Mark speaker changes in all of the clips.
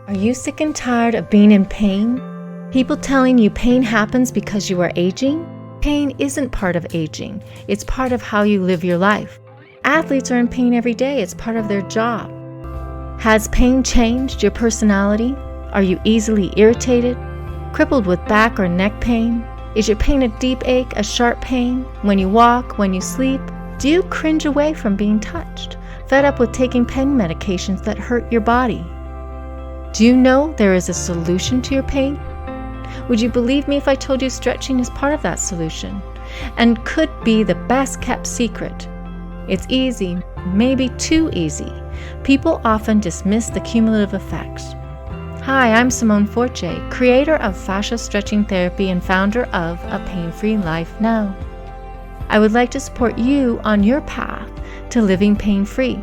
Speaker 1: Are you sick and tired of being in pain? People telling you pain happens because you are aging? Pain isn't part of aging. It's part of how you live your life. Athletes are in pain every day. It's part of their job. Has pain changed your personality? Are you easily irritated? Crippled with back or neck pain? Is your pain a deep ache, a sharp pain? When you walk, when you sleep? Do you cringe away from being touched? Fed up with taking pain medications that hurt your body? Do you know there is a solution to your pain? Would you believe me if I told you stretching is part of that solution and could be the best kept secret? It's easy, maybe too easy. People often dismiss the cumulative effects. Hi, I'm Simone Fortier, creator of Fascial Stretching Therapy and founder of A Pain-Free Life Now. I would like to support you on your path to living pain-free.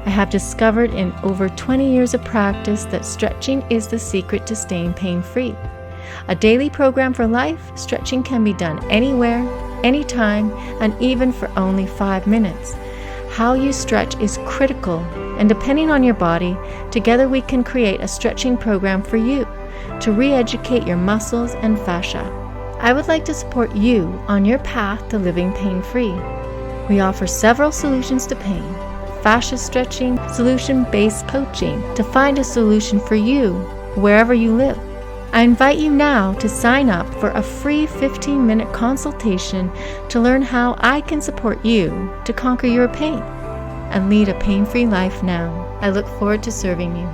Speaker 1: I have discovered in over 20 years of practice that stretching is the secret to staying pain-free. A daily program for life, stretching can be done anywhere, anytime, and even for only 5 minutes. How you stretch is critical, and depending on your body, together we can create a stretching program for you to re-educate your muscles and fascia. I would like to support you on your path to living pain-free. We offer several solutions to pain. Fascia stretching, solution-based coaching to find a solution for you wherever you live. I invite you now to sign up for a free 15-minute consultation to learn how I can support you to conquer your pain and lead a pain-free life now. I look forward to serving you.